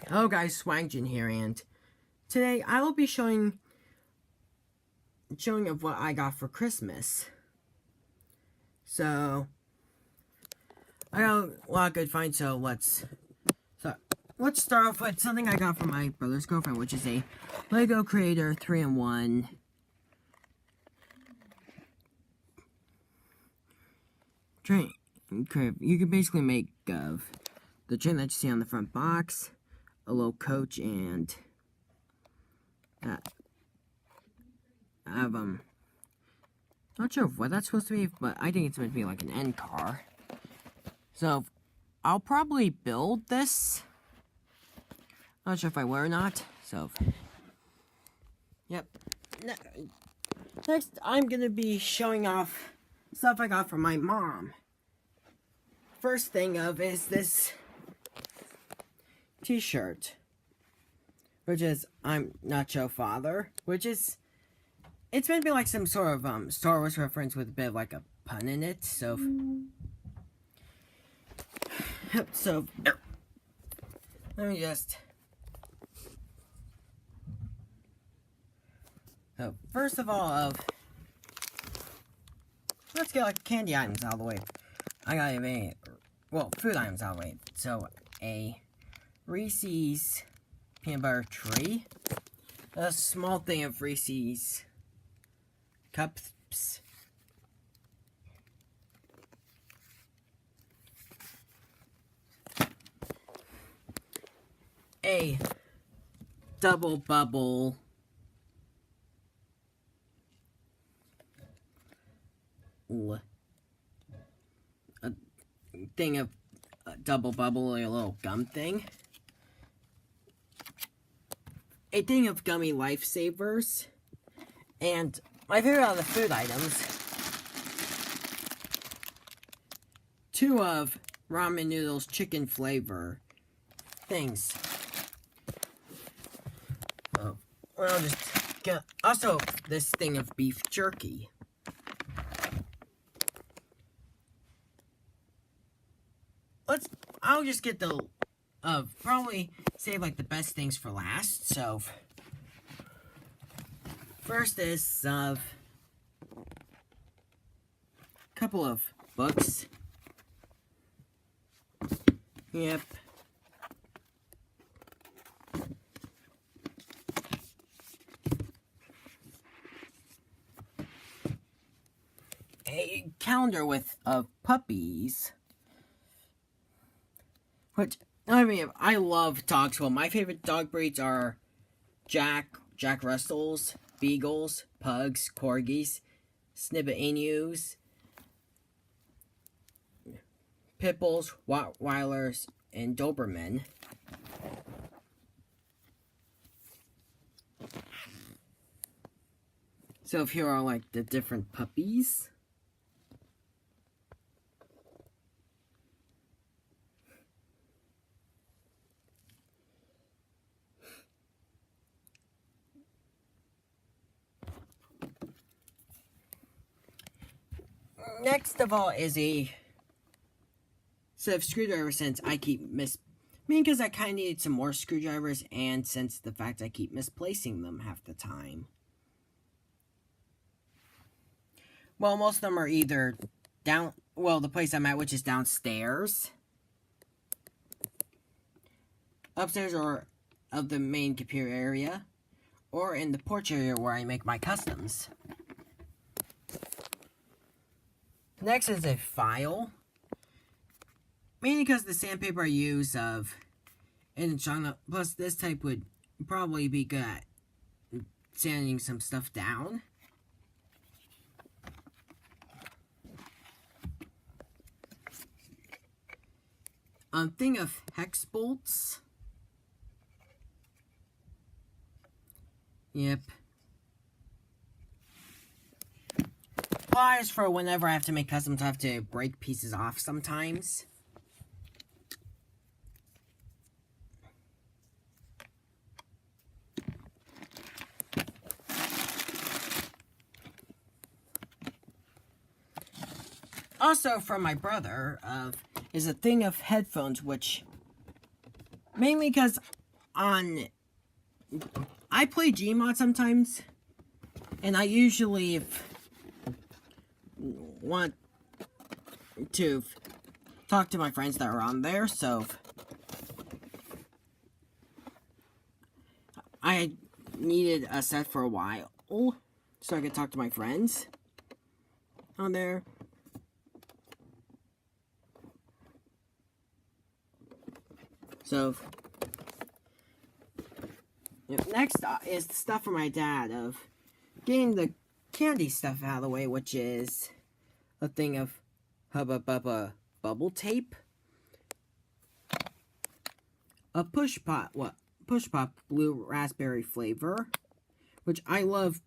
Hello guys, Swangjin here, and today I will be showing of what I got for Christmas. So I got a lot of good finds, so let's start off with something I got from my brother's girlfriend, which is a Lego Creator 3-in-1 train crib. You can basically make the train that you see on the front box, a little coach, and not sure what that's supposed to be, but I think it's meant to be like an end car. So I'll probably build this. Not sure if I will or not. So yep. Next, I'm gonna be showing off stuff I got from my mom. First thing is this T-shirt, which is I'm Not Your Father, which is it's meant to be like some sort of Star Wars reference with a bit of like a pun in it. So let me just. So first of all, let's get like candy items out of the way. I got food items out of the way. So a Reese's peanut butter tree, a small thing of Reese's cups, a double bubble a thing of double bubble, a little gum thing, a thing of gummy lifesavers, and my favorite out of the food items, 2 of ramen noodles chicken flavor things. I'll just get also this thing of beef jerky. I'll just get the probably save like the best things for last. So first is a couple of books. Yep. A calendar with puppies. Which, I mean, I love dogs. Well, my favorite dog breeds are Jack Russells, Beagles, Pugs, Corgis, Snibbit Inus, Pitbulls, Rottweilers, and Doberman. So here are like the different puppies. Next of all is a set of screwdrivers, since I keep because I kind of needed some more screwdrivers, and since the fact I keep misplacing them half the time. Well, most of them are either the place I'm at, which is downstairs, upstairs, or of the main computer area, or in the porch area where I make my customs. Next is a file, mainly because the sandpaper I use isn't strong enough. Plus, this type would probably be good at sanding some stuff down. Thing of hex bolts. Yep. Pliers for whenever I have to make customs, I have to break pieces off sometimes. Also from my brother is a thing of headphones, which mainly because I play Gmod sometimes, and I usually want to talk to my friends that are on there, so I needed a set for a while so I could talk to my friends on there. So next is the stuff for my dad of getting the candy stuff out of the way, which is a thing of Hubba Bubba bubble tape, a push pop blue raspberry flavor, which I love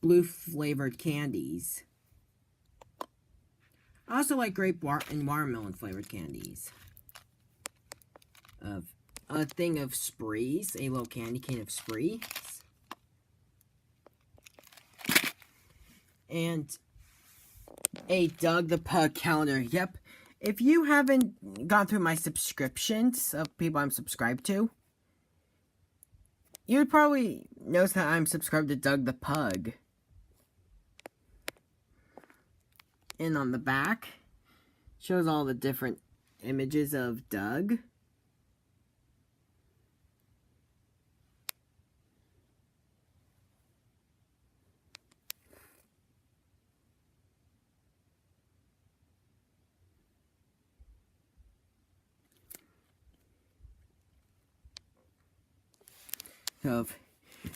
blue flavored candies. I also like grape and watermelon flavored candies. Of a thing of sprees, a little candy cane of sprees, and a Doug the Pug calendar. Yep, if you haven't gone through my subscriptions of people I'm subscribed to, you would probably notice that I'm subscribed to Doug the Pug. And on the back, shows all the different images of Doug.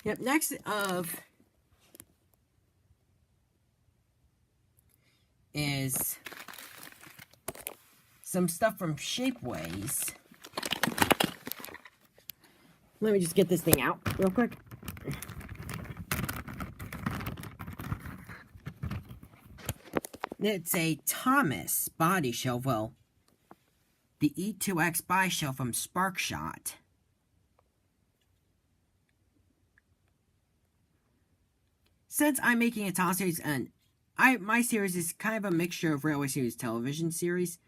Yep, next is some stuff from Shapeways. Let me just get this thing out real quick. It's a Thomas body shelf, well, the E2X body shelf from Sparkshot. Since I'm making a Thomas series, and my series is kind of a mixture of Railway Series television series,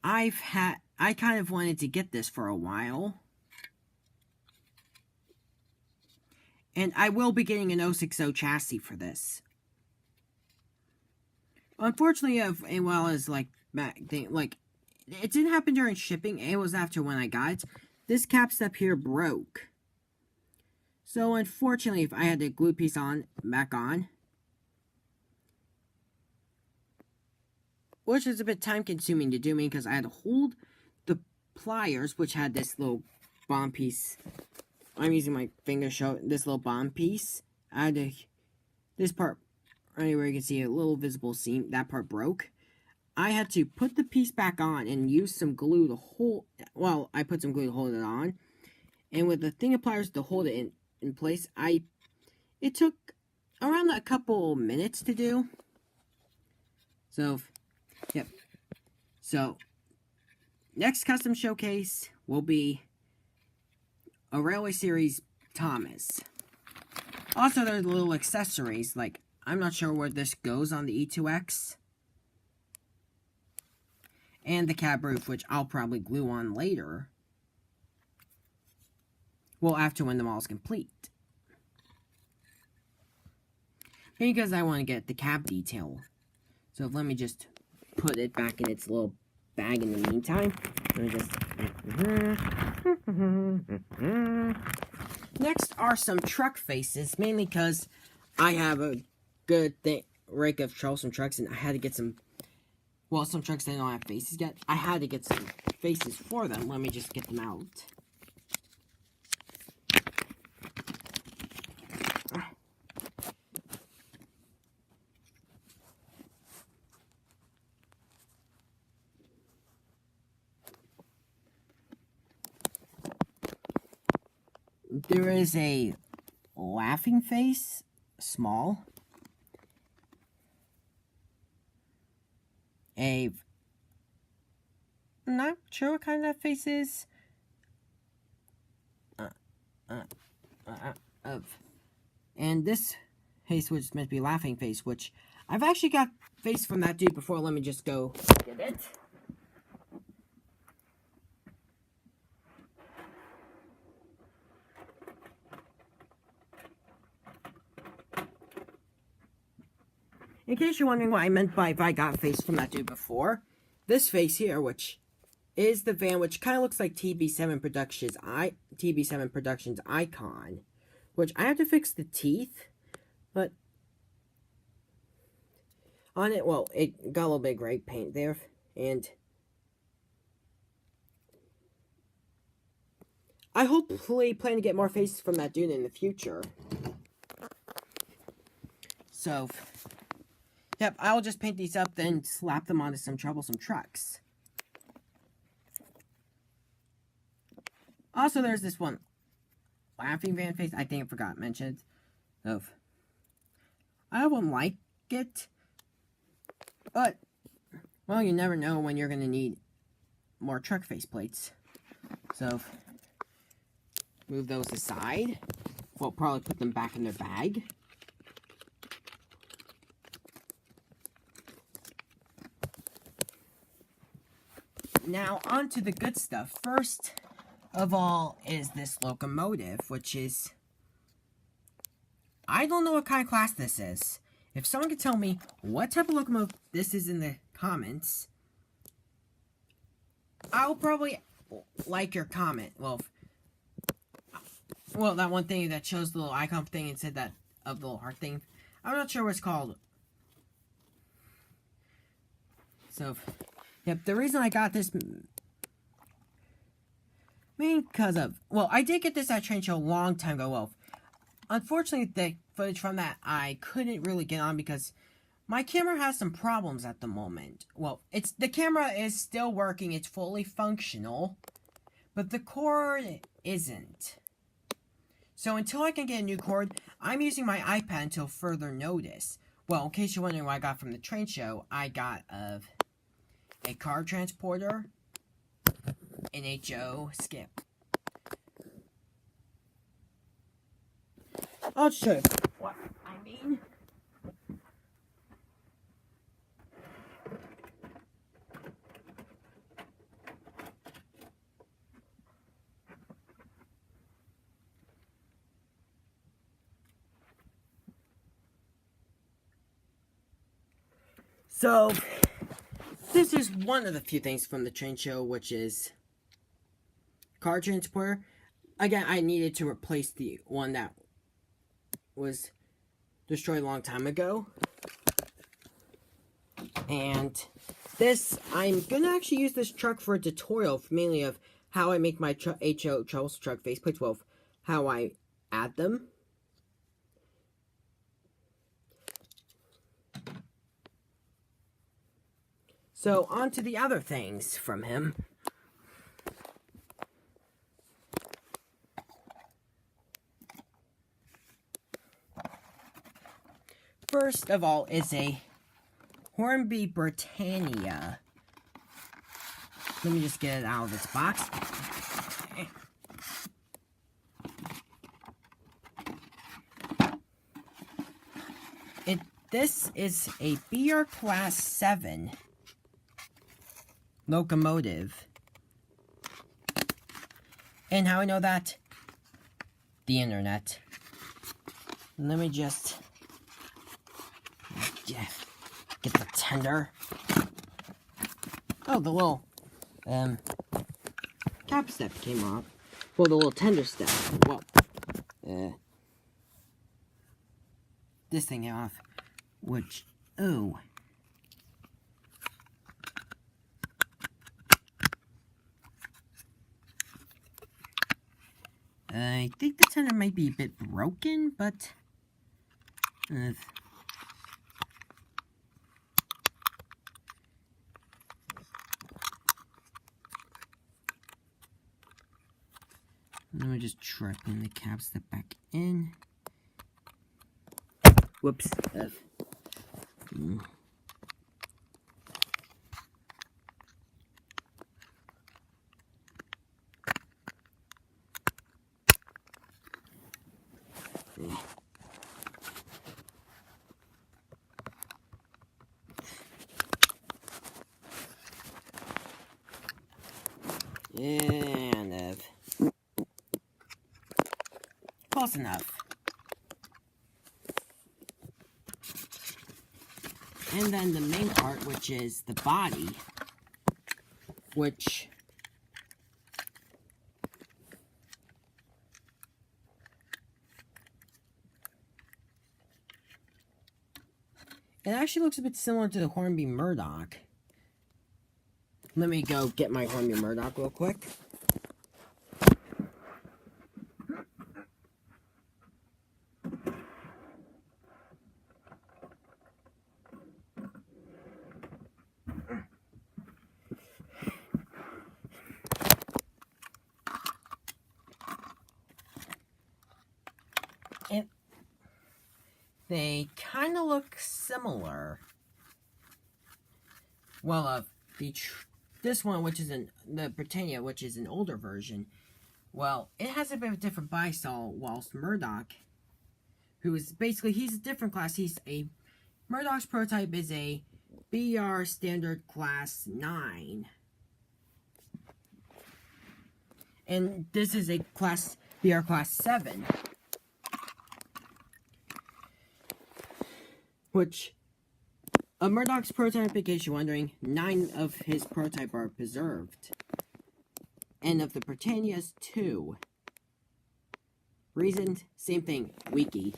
I kind of wanted to get this for a while. And I will be getting an 060 chassis for this. Unfortunately, it didn't happen during shipping, it was after when I got it. This capstep here broke. So unfortunately, if I had the glue piece back on, which is a bit time consuming to do me because I had to hold the pliers, which had this little bomb piece. I'm using my finger to show this little bomb piece. I had to, this part, right where you can see a little visible seam, that part broke. I had to put the piece back on and use some glue to hold, well, I put some glue to hold it on. And with the thing of pliers to hold it in place, it took around a couple minutes to do. So, yep. So, next custom showcase will be a Railway Series Thomas. Also, there's little accessories, like, I'm not sure where this goes on the E2X. And the cab roof, which I'll probably glue on later. Well, after when the model's complete. Because I want to get the cab detail. So let me just put it back in its little bag in the meantime. Next are some truck faces, mainly because I have a good rake of troublesome trucks, and I had to get some, well, some trucks that don't have faces yet. I had to get some faces for them. Let me just get them out. There is a laughing face, small. I'm not sure what kind that face is. And this face was meant to be laughing face, which I've actually got face from that dude before. Let me just go get it. in case you're wondering what I meant by if I got face from that dude before, this face here, which is the van, which kind of looks like TB7 Productions icon, which I have to fix the teeth, but on it, well, it got a little bit of gray paint there, and I hopefully plan to get more faces from that dude in the future. So, yep, I'll just paint these up, then slap them onto some troublesome trucks. Also, there's this one laughing van face I think I forgot to mention. I won't like it, but, well, you never know when you're going to need more truck face plates. So, move those aside. We'll probably put them back in their bag. Now, on to the good stuff. First of all is this Locomotive, which is... I don't know what kind of class this is. If someone could tell me what type of locomotive this is in the comments, I'll probably like your comment. Well, that one thing that shows the little icon thing and said that of the little heart thing. I'm not sure what it's called. So, yep, the reason I got this, mainly because of, well, I did get this at a train show a long time ago. Well, unfortunately, the footage from that I couldn't really get on because my camera has some problems at the moment. Well, the camera is still working, it's fully functional, but the cord isn't. So until I can get a new cord, I'm using my iPad until further notice. Well, in case you're wondering what I got from the train show, I got a car transporter, an HO skip. I'll show you what I mean. So, this is one of the few things from the train show, which is car transporter. Again, I needed to replace the one that was destroyed a long time ago. And this, I'm gonna actually use this truck for a tutorial, mainly of how I make my HO Charles truck faceplates, well, how I add them. So, on to the other things from him. First of all is a Hornby Britannia. Let me just get it out of its box. This is a BR Class 7 locomotive. And how I know that? The internet. Let me just get the tender. Oh, the little cap step came off. Well, the little tender step. Well, this thing came off. Which, oh. I think the tender might be a bit broken, but let me just try putting the cap step back in. Whoops. And close enough. And then the main part, which is the body, which it actually looks a bit similar to the Hornby Murdock. Let me go get my Hornby Murdock real quick. And they kind of look similar. Well, this one, which is the Britannia, which is an older version, well, it has a bit of a different body style, whilst Murdock, who is basically, he's a different class. Murdock's prototype is a BR Standard Class 9. And this is a BR Class 7. Which, of Murdock's prototype, in case you're wondering, 9 of his prototype are preserved. And of the Britannia's, 2. Reason, same thing, wiki.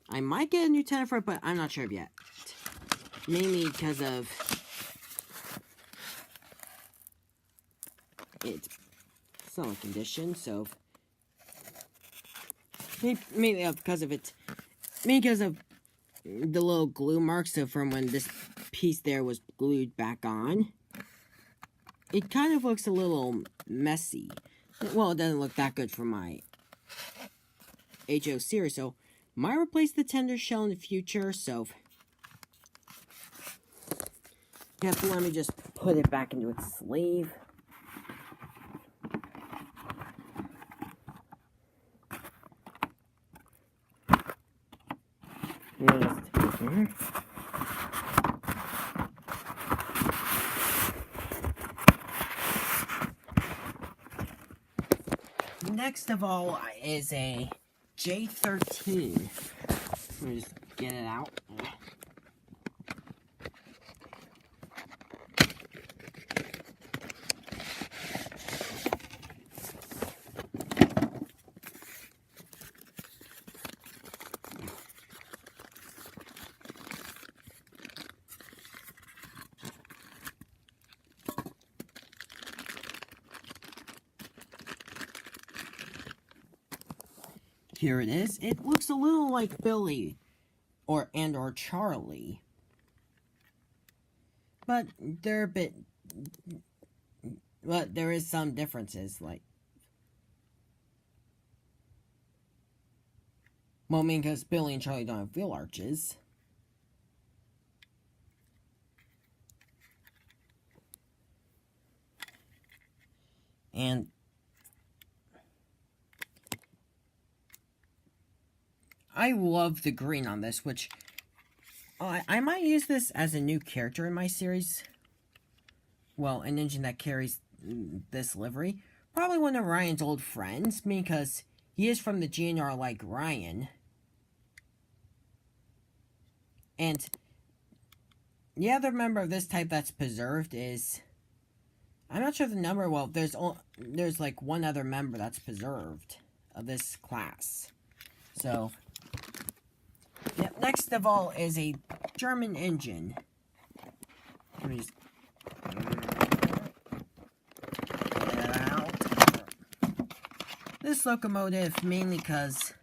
I might get a new Tenor, but I'm not sure yet. Mainly because of its solid condition, so mainly because of the little glue marks. So from when this piece there was glued back on, it kind of looks a little messy. Well, it doesn't look that good for my HO series, so might replace the Tenor shell in the future. So yeah, but let me just put it back into its sleeve. Next of all is a J13. Let me just get it out. Here it is. It looks a little like Billy or Charlie. But they're a bit, but there is some differences, like, well, I mean, because Billy and Charlie don't have wheel arches. And I love the green on this, which I might use this as a new character in my series. Well, an engine that carries this livery. Probably one of Ryan's old friends, because he is from the GNR like Ryan. And the other member of this type that's preserved is, I'm not sure the number, well, there's like one other member that's preserved of this class. So, yeah, next of all is a German engine. Let me just get it out. This locomotive, mainly because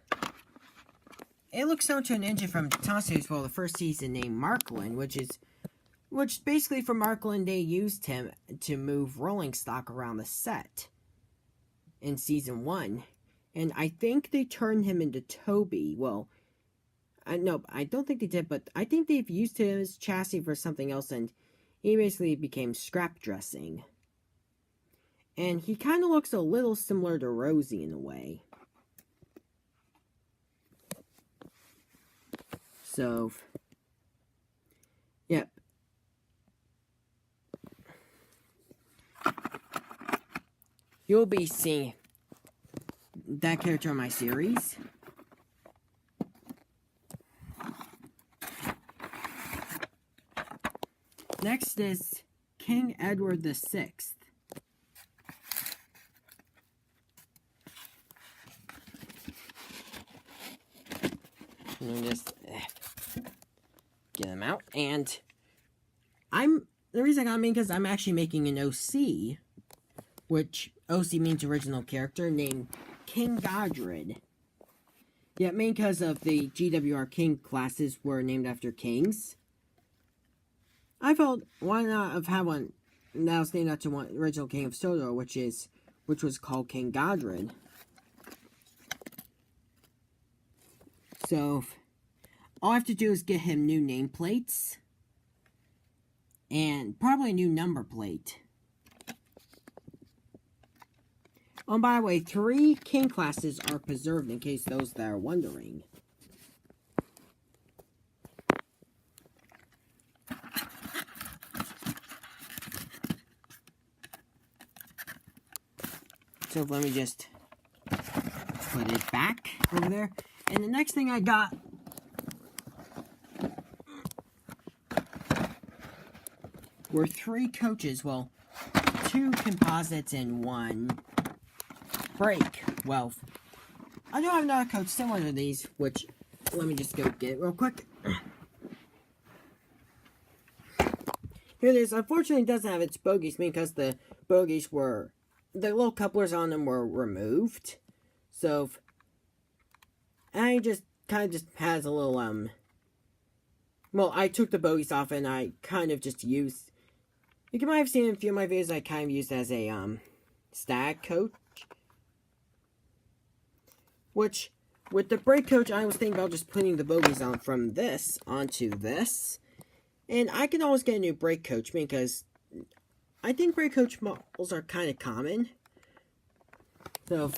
it looks similar to an engine from Tenor series, well, the first season named Markland, which basically for Markland they used him to move rolling stock around the set in season 1. And I think they turned him into Toby. Well, no, I don't think they did, but I think they've used him as chassis for something else, and he basically became scrap dressing. And he kind of looks a little similar to Rosie in a way. So, yep. you'll be seeing that character in my series. Next is King Edward VI. Let me just get him out. And the reason I got him because I'm actually making an OC, which OC means original character, named King Godred. Yeah, mainly because of the GWR King classes were named after kings. I felt, why not have one that was named after one original king of Sodor, which was called King Godred. So, all I have to do is get him new nameplates. And probably a new number plate. Oh, by the way, 3 king classes are preserved in case those that are wondering. So let me just put it back over there. And the next thing I got were 3 coaches. Well, 2 composites and 1 brake. Well, I do have another coach similar to these, which, let me just go get it real quick. Here it is. Unfortunately, it doesn't have its bogies because the bogies were, the little couplers on them were removed. So, and I just kind of just has a little, well, I took the bogies off and I kind of just used, you might have seen in a few of my videos, I kind of used as a, stag coach. Which, with the brake coach, I was thinking about just putting the bogies on from this onto this. And I can always get a new brake coach because I think brake coach models are kind of common. So,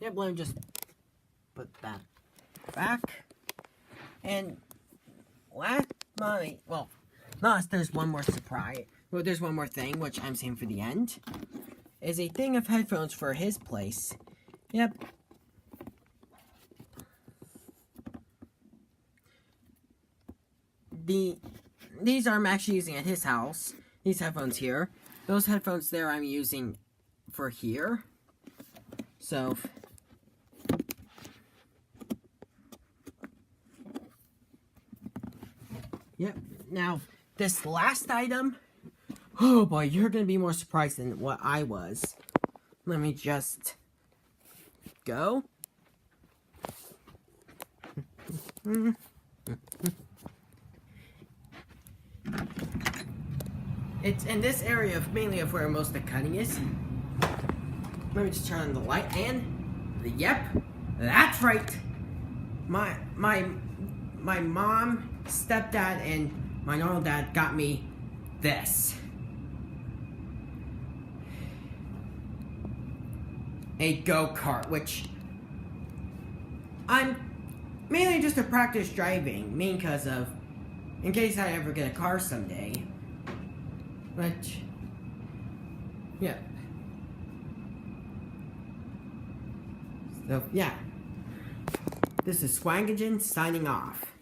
yep, let me just put that back. And last, well, last, there's one more surprise. Well, there's one more thing, which I'm saving for the end. Is a thing of headphones for his place. Yep. These I'm actually using at his house. These headphones here. Those headphones there I'm using for here. So, yep. Now, this last item, oh boy, you're going to be more surprised than what I was. Let me just go. It's in this area mainly of where most of the cutting is. Let me just turn on the light and yep, that's right. My mom, stepdad, and my normal dad got me this. A GoKart, which I'm mainly just to practice driving, mainly because of, in case I ever get a car someday. But, yeah. So, yeah. This is Swangagen signing off.